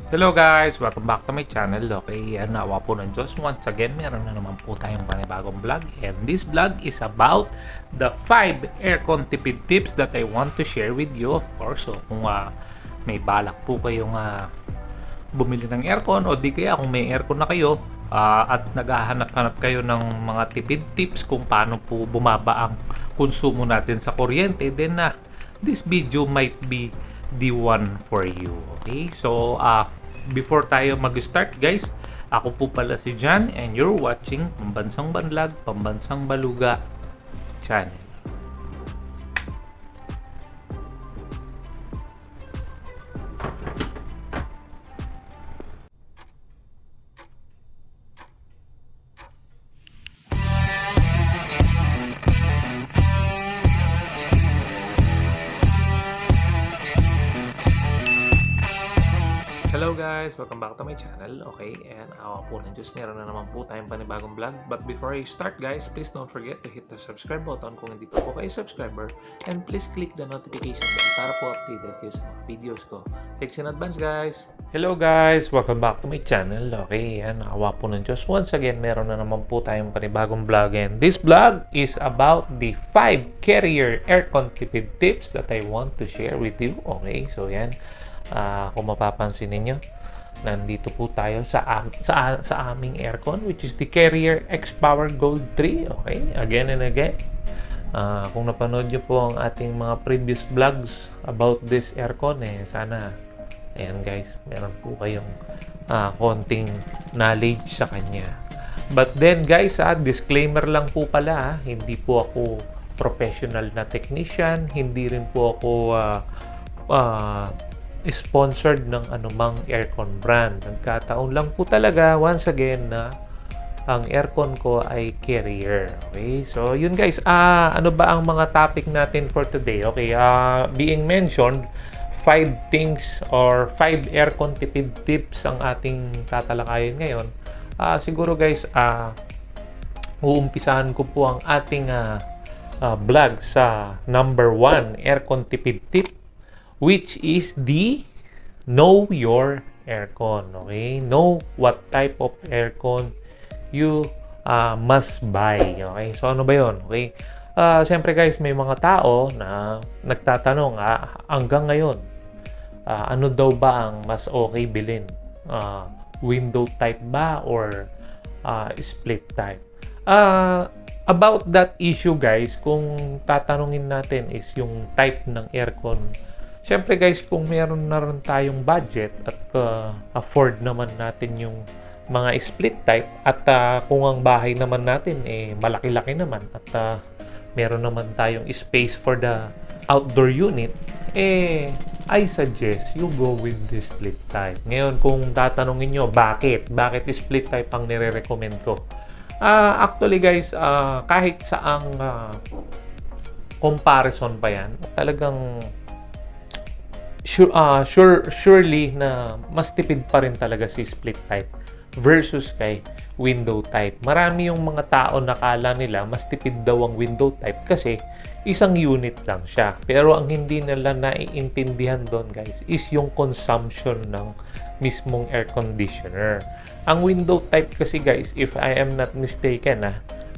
Hello guys! Welcome back to my channel. Okay, nawa po ng Diyos. Once again, meron na naman po tayong panibagong vlog. And this vlog is about the 5 aircon tipid tips that I want to share with you. Of course, so kung may balak po kayong bumili ng aircon o di kaya kung may aircon na kayo at naghahanap-hanap kayo ng mga tipid tips kung paano po bumaba ang konsumo natin sa kuryente, then this video might be the one for you. Okay, so before tayo mag-start guys, ako po pala si John and you're watching Pambansang Banlag, Pambansang Baluga channel. Hello guys! Welcome back to my channel. Okay, and awa po ng Diyos, meron na naman po tayong panibagong vlog. But before I start guys, please don't forget to hit the subscribe button kung hindi pa po kayo subscriber. And please click the notification bell para po updated kayo sa mga videos ko. Thanks in advance guys! Hello guys! Welcome back to my channel. Okay, and awa po ng Diyos. Once again, meron na naman po tayong panibagong vlog. And this vlog is about the 5 carrier aircon tipid tips that I want to share with you. Okay, so yan. Kung mapapansin ninyo, nandito po tayo sa aming aircon, which is the Carrier X-Power Gold 3. Okay, again and again. Kung napanood nyo po ang ating mga previous vlogs about this aircon, sana, ayan guys, meron po kayong konting knowledge sa kanya. But then guys, disclaimer lang po pala, hindi po ako professional na technician, hindi rin po ako sponsored ng anumang aircon brand. Nagkataon lang po talaga, once again, na ang aircon ko ay Carrier. Okay, so yun guys, ano ba ang mga topic natin for today? Okay, being mentioned, 5 things or 5 aircon tipid tips ang ating tatalakayin ngayon. Siguro guys, uumpisahan ko po ang ating vlog sa number 1 aircon tipid tip, which is the know your aircon. Okay, know what type of aircon you must buy. Okay, so ano ba yun? Okay, siyempre guys, may mga tao na nagtatanong hanggang ngayon, ano daw ba ang mas okay bilhin, window type ba or split type? About that issue guys, kung tatanungin natin is yung type ng aircon. Siyempre guys, kung meron na rin tayong budget at afford naman natin yung mga split type at kung ang bahay naman natin malaki-laki naman at meron naman tayong space for the outdoor unit, I suggest you go with the split type. Ngayon, kung tatanungin nyo, bakit split type ang nire-recommend ko? Actually guys, kahit saang comparison pa yan, talagang surely na mas tipid pa rin talaga si split type versus kay window type. Marami yung mga tao nakala nila mas tipid daw ang window type kasi isang unit lang siya. Pero ang hindi nila naiintindihan doon guys is yung consumption ng mismong air conditioner. Ang window type kasi guys, if I am not mistaken,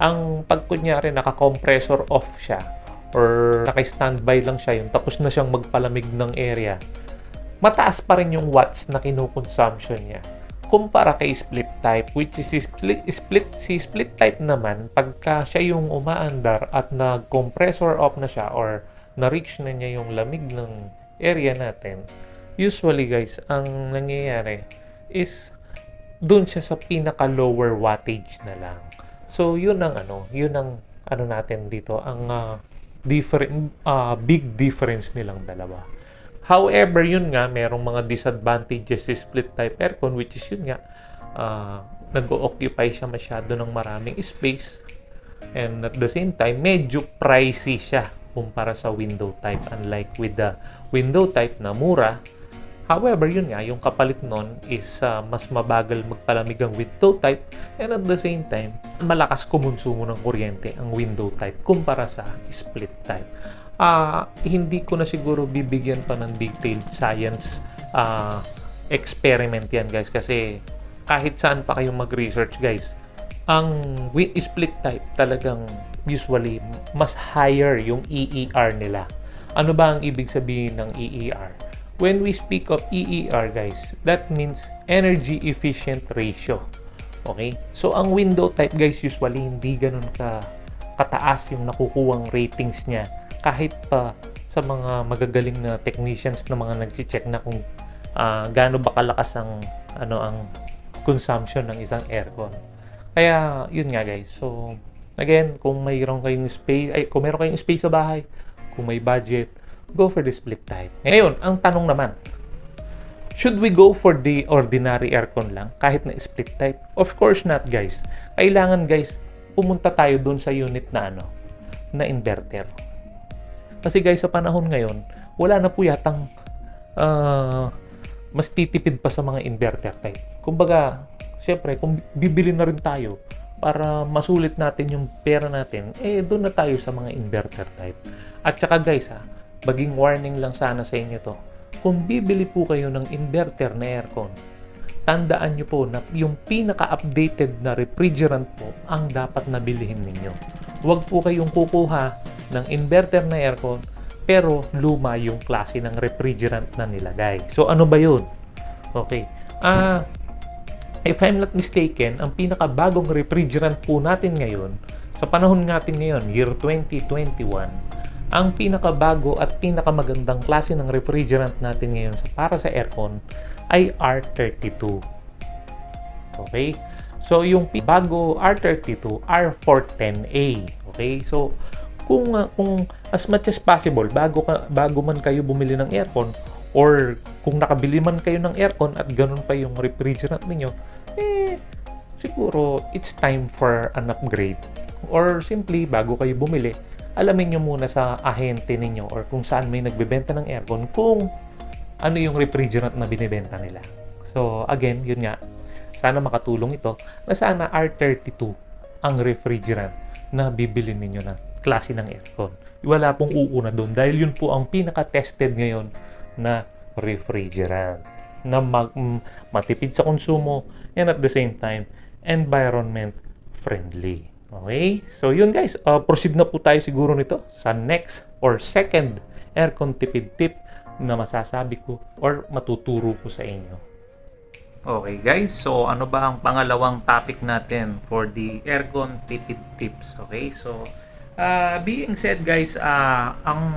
ang pagkunyari naka-compressor off siya or naka-standby lang siya, yung tapos na siyang magpalamig ng area, mataas pa rin yung watts na kinukonsumption niya kumpara kay split type, which is si split type naman, pagka siya yung umaandar at nag-compressor off na siya or na-reach na niya yung lamig ng area natin, usually guys, ang nangyayari is dun siya sa pinaka lower wattage na lang. So yun ang ano natin dito, ang big difference nilang dalawa. However, yun nga, merong mga disadvantages si split type aircon, which is yun nga, nag-occupy siya masyado ng maraming space, and at the same time, medyo pricey siya kumpara sa window type, unlike with the window type na mura. However, yun nga, yung kapalit nun is mas mabagal magpalamig ang window type, and at the same time, malakas kumonsumo ng kuryente ang window type kumpara sa split type. Hindi ko na siguro bibigyan pa ng detailed science experiment yan guys, kasi kahit saan pa kayo mag-research guys, ang split type talagang usually mas higher yung EER nila. Ano ba ang ibig sabihin ng EER? When we speak of EER guys, that means energy efficient ratio. Okay? So ang window type guys, usually hindi ganun kataas yung nakukuhang ratings niya, kahit pa sa mga magagaling na technicians na mga nagche-check na kung gaano ba kalakas ang consumption ng isang aircon. Kaya yun nga guys. So again, kung mayroon kayong space sa bahay, kung may budget, go for the split type. Ngayon, ang tanong naman, should we go for the ordinary aircon lang kahit na split type? Of course not guys. Kailangan guys, pumunta tayo dun sa unit na na inverter. Kasi guys, sa panahon ngayon, wala na po yatang mas titipid pa sa mga inverter type. Kumbaga, siyempre, kung bibili na rin tayo para masulit natin yung pera natin, doon na tayo sa mga inverter type. At saka guys, maging warning lang sana sa inyo to. Kung bibili po kayo ng inverter na aircon, tandaan nyo po na yung pinaka-updated na refrigerant po ang dapat na bilhin ninyo. Huwag po kayong kukuha ng inverter na aircon pero luma yung klase ng refrigerant na nilagay. So ano ba yun? Okay. If I'm not mistaken, ang pinakabagong refrigerant po natin ngayon, sa panahon natin ngayon, year 2021, ang pinakabago at pinakamagandang klase ng refrigerant natin ngayon para sa aircon ay R32. Okay? So yung bago R32, R410A. Okay? So kung as much as possible, bago man kayo bumili ng aircon, or kung nakabili man kayo ng aircon at ganun pa yung refrigerant ninyo, siguro it's time for an upgrade. Or simply, bago kayo bumili, alamin nyo muna sa ahente ninyo or kung saan may nagbebenta ng aircon kung ano yung refrigerant na binibenta nila. So again, yun nga, sana makatulong ito na sana R32 ang refrigerant na bibili ninyo na klase ng aircon. Wala pong uuna doon dahil yun po ang pinaka-tested ngayon na refrigerant na matipid sa konsumo and at the same time environment friendly. Okay? So yun guys, proceed na po tayo siguro nito sa next or second aircon tipid tip na masasabi ko or matuturo ko sa inyo. Okay guys, so ano ba ang pangalawang topic natin for the aircon tipid tips? Okay, so being said guys, ang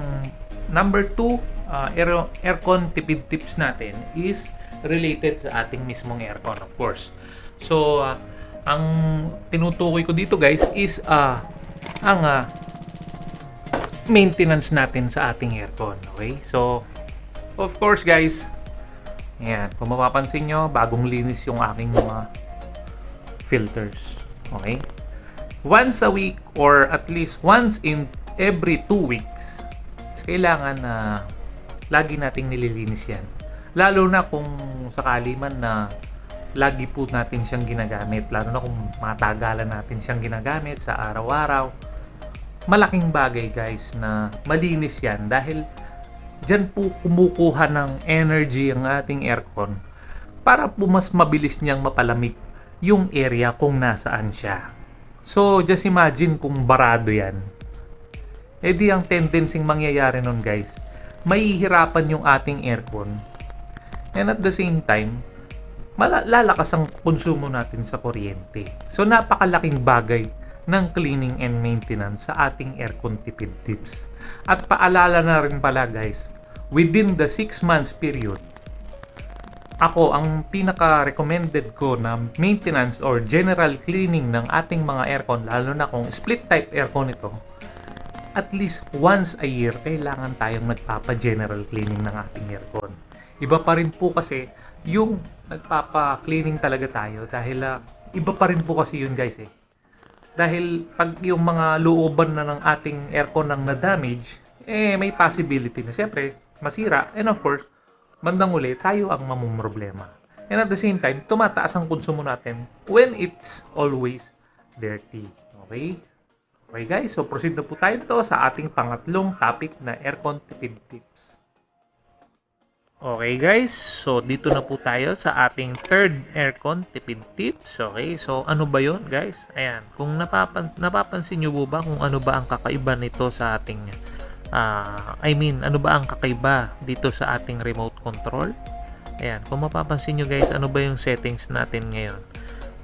number 2 aircon tipid tips natin is related sa ating mismong aircon, of course. So ang tinutukoy ko dito guys is ang maintenance natin sa ating aircon. Okay, so of course guys, ayan, kung mapapansin nyo, bagong linis yung aking mga filters. Okay? Once a week or at least once in every 2 weeks, kailangan na lagi nating nililinis yan. Lalo na kung sakali man na lagi po natin siyang ginagamit. Lalo na kung matagalan natin siyang ginagamit sa araw-araw. Malaking bagay guys na malinis yan dahil diyan po kumukuha ng energy ang ating aircon para po mas mabilis niyang mapalamig yung area kung nasaan siya. So, just imagine kung barado yan. Di ang tendency mangyayari nun guys, mahihirapan yung ating aircon. And at the same time, lalakas ang konsumo natin sa kuryente. So, napakalaking bagay ng cleaning and maintenance sa ating aircon tipid tips. At paalala na rin pala guys, within the 6 months period, ako ang pinaka-recommended ko na maintenance or general cleaning ng ating mga aircon, lalo na kung split type aircon ito, at least once a year, kailangan tayong nagpapa-general cleaning ng ating aircon. Iba pa rin po kasi yung nagpapa-cleaning talaga tayo dahil iba pa rin po kasi yun guys eh. Dahil pag yung mga looban na ng ating aircon nang na-damage, may possibility na siyempre masira, and of course, bandang uli, tayo ang mamumroblema. And at the same time, tumataas ang konsumo natin when it's always dirty. Okay? Okay guys, so proceed na po tayo dito sa ating pangatlong topic na aircon tipid tips. Okay guys, so dito na po tayo sa ating third aircon tipid tips. Okay, so ano ba yon guys? Ayan, kung napapansin nyo po ba kung ano ba ang kakaiba nito sa ating ano ba ang kakaiba dito sa ating remote control? Ayan, kung mapapansin nyo guys, ano ba yung settings natin ngayon?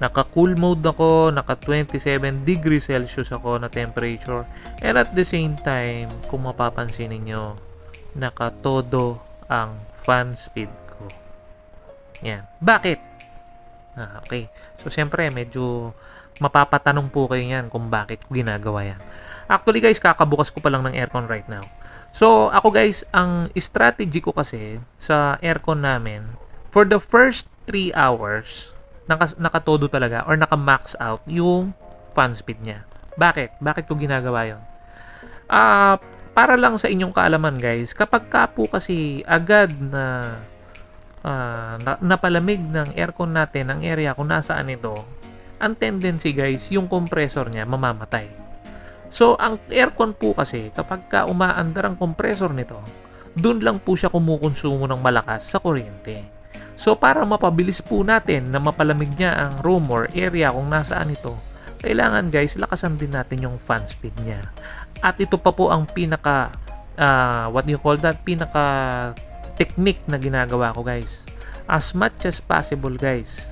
Naka cool mode ako, naka 27 degrees Celsius ako na temperature, and at the same time, kung mapapansin niyo, naka todo ang fan speed ko. Yan. Bakit? Okay. So, syempre, medyo mapapatanong po kayo yan kung bakit ko ginagawa yan. Actually, guys, kakabukas ko pa lang ng aircon right now. So, ako guys, ang strategy ko kasi sa aircon namin, for the first 3 hours, nakatodo talaga or naka-max out yung fan speed niya. Bakit? Bakit ko ginagawa yon? Para lang sa inyong kaalaman guys, kapag ka po kasi agad na napalamig ng aircon natin ang area kung nasaan ito, ang tendency guys, yung compressor niya mamamatay. So, ang aircon po kasi, kapag ka umaandar ang compressor nito, dun lang po siya kumukonsumo ng malakas sa kuryente. So, para mapabilis po natin na mapalamig niya ang room or area kung nasaan ito, kailangan guys, lakasan din natin yung fan speed niya. At ito pa po ang pinaka pinaka technique na ginagawa ko guys. As much as possible guys,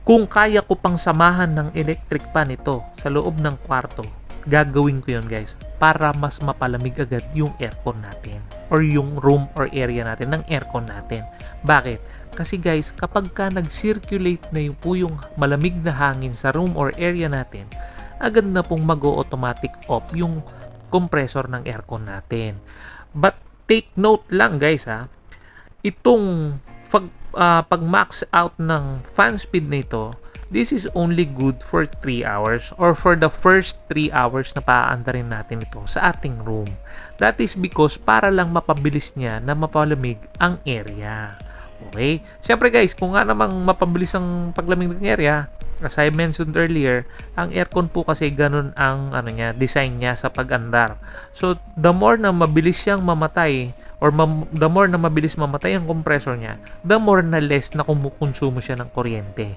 kung kaya ko pang samahan ng electric fan ito sa loob ng kwarto, gagawin ko yun guys, para mas mapalamig agad yung aircon natin or yung room or area natin ng aircon natin. Bakit? Kasi guys, kapag ka nag-circulate na yung malamig na hangin sa room or area natin, agad na pong mag-automatic off yung compressor ng aircon natin. But take note lang guys itong pag max out ng fan speed nito, this is only good for 3 hours or for the first 3 hours na paaandarin natin ito sa ating room. That is because para lang mapabilis niya na mapalamig ang area. Okay? Siyempre guys, kung nga namang mapabilis ang paglamig ng area, as I mentioned earlier, ang aircon po kasi ganun ang design niya sa pag-andar. So, the more na mabilis siyang mamatay or the more na mabilis mamatay ang compressor niya, the more na less na kumukonsumo siya ng kuryente.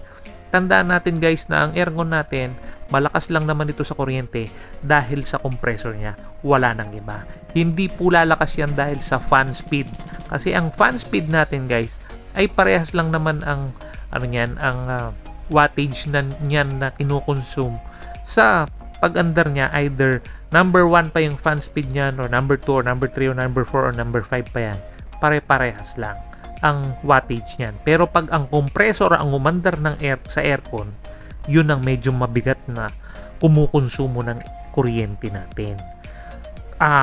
Tandaan natin guys na ang aircon natin, malakas lang naman ito sa kuryente dahil sa compressor niya. Wala nang iba. Hindi po lalakas yan dahil sa fan speed. Kasi ang fan speed natin guys, ay parehas lang naman ang wattage niyan na kinukonsume sa pag-andar niya. Either number 1 pa yung fan speed niyan, or number 2 or number 3 or number 4 or number 5 pa yan. Pare-parehas lang ang wattage niyan. Pero pag ang compressor ang umandar ng sa aircon, yun ang medyo mabigat na kumukonsumo ng kuryente natin.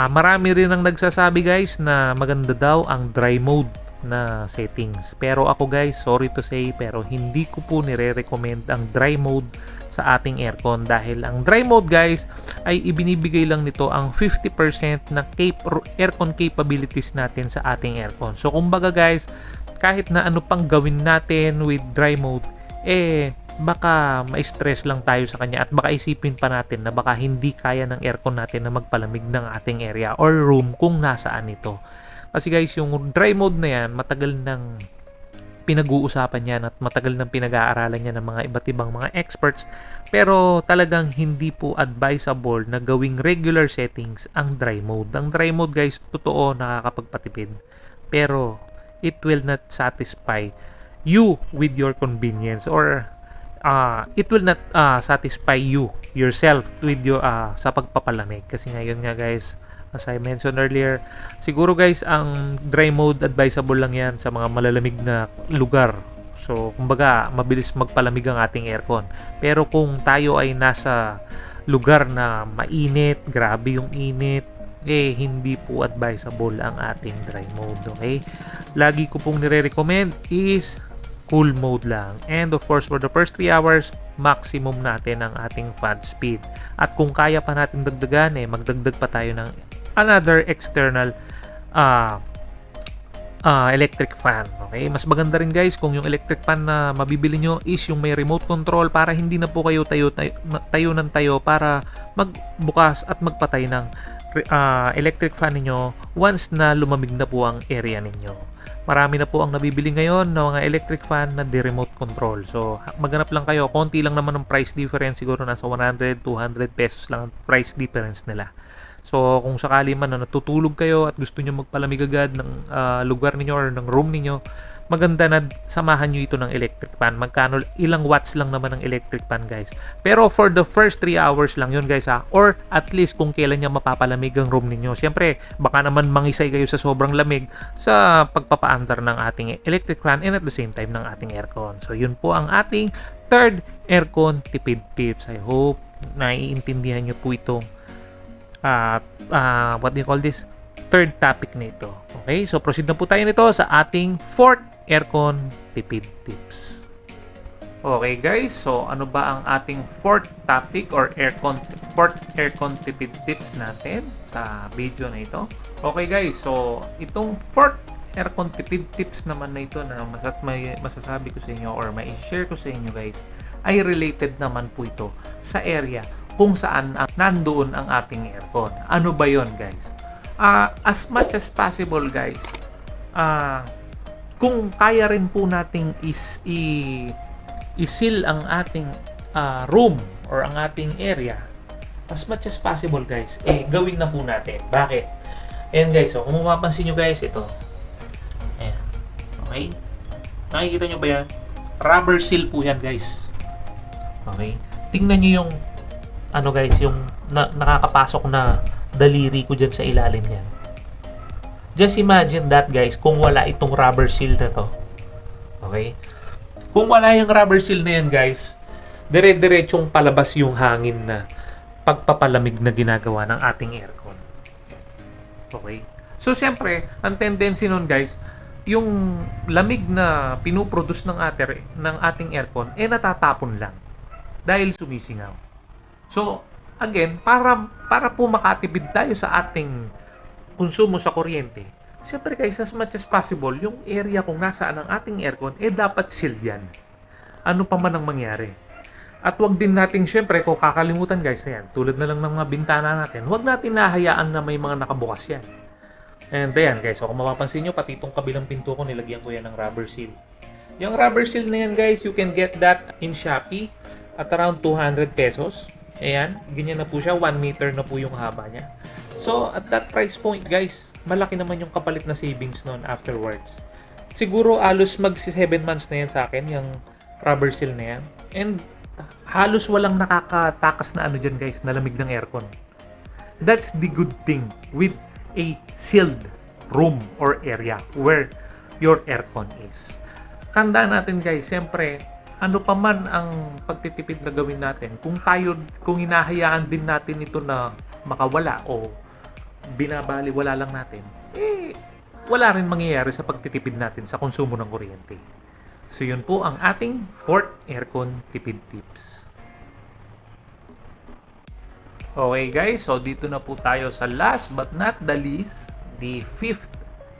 Marami rin ang nagsasabi guys na maganda daw ang dry mode na settings. Pero ako guys, sorry to say, pero hindi ko po nire-recommend ang dry mode sa ating aircon dahil ang dry mode guys ay ibinibigay lang nito ang 50% na aircon capabilities natin sa ating aircon. So kumbaga guys, kahit na ano pang gawin natin with dry mode, baka ma-stress lang tayo sa kanya at baka isipin pa natin na baka hindi kaya ng aircon natin na magpalamig ng ating area or room kung nasaan ito. Kasi guys, yung dry mode na yan, matagal nang pinag-uusapan yan at matagal nang pinag-aaralan yan ng mga iba't ibang mga experts. Pero talagang hindi po advisable na gawing regular settings ang dry mode. Ang dry mode guys, totoo nakakapagpatipid. Pero it will not satisfy you with your convenience, or it will not satisfy you yourself with your sa pagpapalamig. Kasi ngayon nga guys, as I mentioned earlier, siguro guys, ang dry mode advisable lang yan sa mga malalamig na lugar. So, kumbaga, mabilis magpalamig ang ating aircon. Pero kung tayo ay nasa lugar na mainit, grabe yung init, hindi po advisable ang ating dry mode. Okay? Lagi ko pong nire-recommend is cool mode lang. And of course, for the first 3 hours, maximum natin ang ating fan speed. At kung kaya pa natin dagdagan, magdagdag pa tayo ng another external electric fan. Okay? Mas maganda rin guys kung yung electric fan na mabibili nyo is yung may remote control para hindi na po kayo tayo ng tayo para magbukas at magpatay ng electric fan ninyo once na lumamig na po ang area ninyo. marami na po ang nabibili ngayon ng mga electric fan na di remote control. So, maghanap lang kayo. Konti lang naman ang price difference. Siguro nasa 100, 200 pesos lang ang price difference nila. So, kung sakali man na natutulog kayo at gusto nyo magpalamig agad ng lugar ninyo or ng room ninyo, maganda na samahan nyo ito ng electric fan. Magkano, ilang watts lang naman ang electric fan, guys. Pero for the first 3 hours lang yun, guys, ha? Or at least kung kailan niya mapapalamig ang room ninyo. Siyempre, baka naman mangisay kayo sa sobrang lamig sa pagpapaandar ng ating electric fan and at the same time ng ating aircon. So, yun po ang ating third aircon tipid tips. I hope naiintindihan nyo po itong what do you call this? Third topic nito. Okay, so proceed na po tayo nito sa ating fourth aircon tipid tips. Okay guys, so ano ba ang ating fourth topic or fourth aircon tipid tips natin sa video na ito? Okay guys, so itong fourth aircon tipid tips naman na ito na masasabi ko sa inyo or mai-share ko sa inyo guys ay related naman po ito sa area kung saan nandoon ang ating aircon. Ano ba yon guys? As much as possible guys, kung kaya rin po nating i-seal ang ating room or ang ating area, as much as possible guys, gawin na po natin. Bakit? Ayan guys, so kung mapapansin nyo guys, ito. Ayan. Okay? Nakikita nyo ba yan? Rubber seal po yan guys. Okay? Tingnan nyo yung ano guys, yung nakakapasok na daliri ko dyan sa ilalim yan. Just imagine that guys, kung wala itong rubber seal na to. Okay? Kung wala yung rubber seal na yan guys, dire-diretsong palabas yung hangin na pagpapalamig na ginagawa ng ating aircon. Okay? So siyempre, ang tendency nun guys, yung lamig na pinuproduce ng ating aircon, natatapon lang. Dahil sumisingaw. So, again, para po makatipid tayo sa ating konsumo sa kuryente, siyempre guys, as much as possible, yung area kung nasaan ang ating aircon, dapat sealed yan. Ano pa man ang mangyari. At wag din natin, siyempre, kung kakalimutan guys, ayan, tulad na lang ng mga bintana natin, wag natin nahayaan na may mga nakabukas yan. And ayan guys, so kung mapapansin nyo, pati itong kabilang pinto ko, nilagyan ko yan ng rubber seal. Yung rubber seal na yan guys, you can get that in Shopee at around 200 pesos. Ayan, ganyan na po siya. 1 meter na po yung haba niya. So, at that price point, guys, malaki naman yung kapalit na savings noon afterwards. Siguro, halos magsi 7 months na yan sa akin, yung rubber seal na yan. And, halos walang nakakatakas na ano dyan, guys, na lamig ng aircon. That's the good thing with a sealed room or area where your aircon is. Tandaan natin, guys, siyempre, ano pa man ang pagtitipid na gawin natin, kung hinahayaan din natin ito na makawala o binabaliwala lang natin, wala rin mangyayari sa pagtitipid natin sa konsumo ng kuryente. So yun po ang ating fourth aircon tipid tips. Okay guys, so dito na po tayo sa last but not the least, the fifth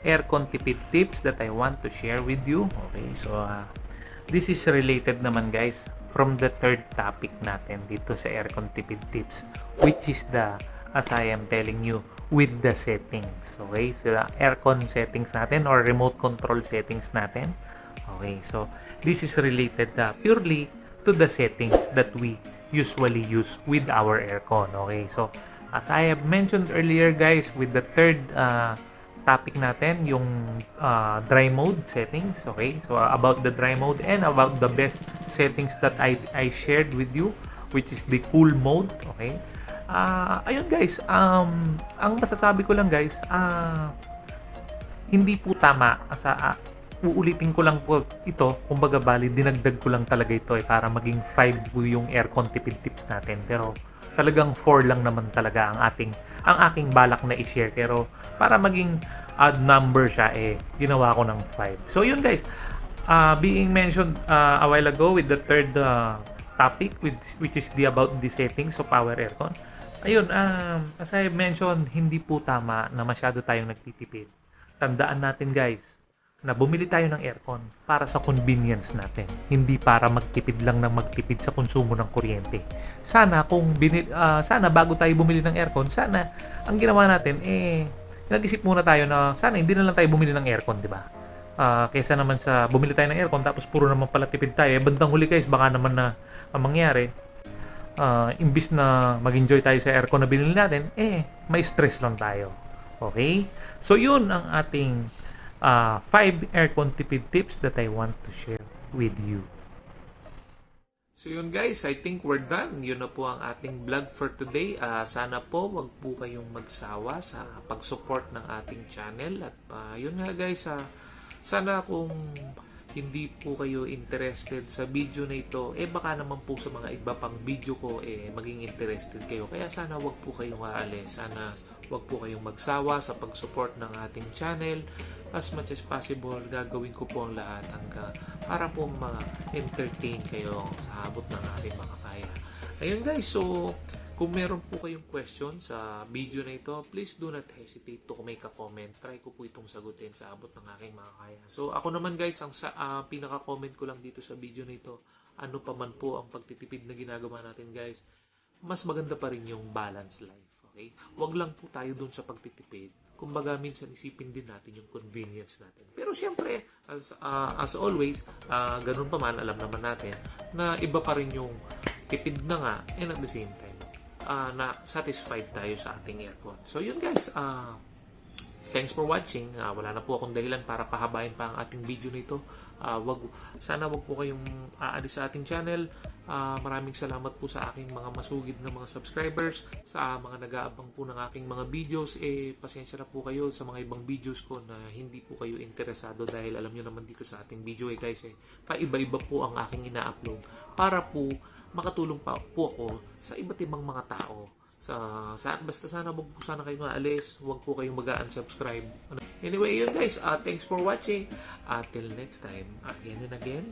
aircon tipid tips that I want to share with you. Okay, so this is related naman guys from the third topic natin dito sa aircon tipid tips, which is as I am telling you, with the settings. Okay, so the aircon settings natin or remote control settings natin. Okay, so this is related purely to the settings that we usually use with our aircon. Okay, so as I have mentioned earlier guys, with the third topic natin, yung dry mode settings. Okay, so about the dry mode and about the best settings that I shared with you, which is the cool mode. Okay, ayun guys, ang masasabi ko lang guys, hindi po tama uulitin ko lang po ito, kumbaga bali dinagdag ko lang talaga ito para maging 5 po yung aircon tipid tips natin, pero talagang 4 lang naman talaga ang aking balak na i-share, pero para maging odd number siya, ginawa ko ng 5. So yun guys, being mentioned a while ago with the third topic, which is about the settings of our aircon. Ayun, as I mentioned, hindi po tama na masyado tayong nagtitipid. Tandaan natin guys, na bumili tayo ng aircon para sa convenience natin, hindi para magtipid lang ng magtipid sa konsumo ng kuryente. Sana sana bago tayo bumili ng aircon, sana ang ginawa natin nag-isip muna tayo na sana hindi na lang tayo bumili ng aircon, di ba? Kaysa naman sa bumili tayo ng aircon tapos puro naman pala tipid tayo. Bandang huli guys, baka naman na ang mangyari, imbis na mag-enjoy tayo sa aircon na binili natin, may stress lang tayo. Okay? So, yun ang ating 5 aircon tipid tips that I want to share with you. So yun guys, I think we're done. Yun na po ang ating vlog for today. Sana po wag po kayong magsawa sa pag-support ng ating channel. At yun nga guys, sana kung hindi po kayo interested sa video na ito, baka naman po sa mga iba pang video ko, maging interested kayo. Kaya sana wag po kayong aalis. Sana wag po kayong magsawa sa pag-support ng ating channel. As much as possible, gagawin ko po ang lahat hanggang para po ma-entertain kayo sa abot ng ating makakaya. Ayun guys, so kung meron po kayong question sa video na ito, please do not hesitate to make a comment. Try ko po itong sagutin sa abot ng aking makakaya. So ako naman guys, ang pinaka-comment ko lang dito sa video na ito, ano pa man po ang pagtitipid na ginagawa natin guys, mas maganda pa rin yung balance life. Okay? Wag lang po tayo dun sa pagtitipid. Kumbaga, minsan isipin din natin yung convenience natin. Pero siyempre, as always, ganun pa man, alam naman natin na iba pa rin yung tipid na nga and at the same time, na satisfied tayo sa ating aircon. So yun guys, thanks for watching. Wala na po akong dahilan para pahabain pa ang ating video nito. Sana wag po kayong aalis sa ating channel. Maraming salamat po sa aking mga masugid na mga subscribers, sa mga nag-aabang po ng aking mga videos. Pasensya na po kayo sa mga ibang videos ko na hindi po kayo interesado dahil alam nyo naman dito sa ating video guys, paiba-iba po ang aking ina-upload para po makatulong pa po ako sa iba't ibang mga tao. Basta sana wag po sana kayong maalis, wag po kayong mag-unsubscribe. Anyway, yun guys, thanks for watching. Till next time, again and again,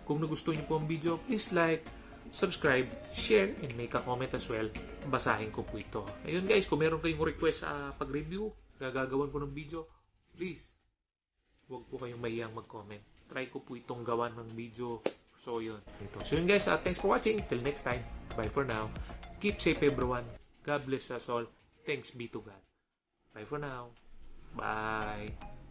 kung nagustuhan niyo po ang video, please like, subscribe, share, and make a comment as well. Basahin ko po ito. Ayun guys, kung meron kayong request sa pag-review, gagawin ko ng video, please, wag po kayong mahiyang mag-comment. Try ko po itong gawan ng video. So yun. So yun guys, thanks for watching. Till next time, bye for now. Keep safe everyone. God bless us all. Thanks be to God. Bye for now. Bye.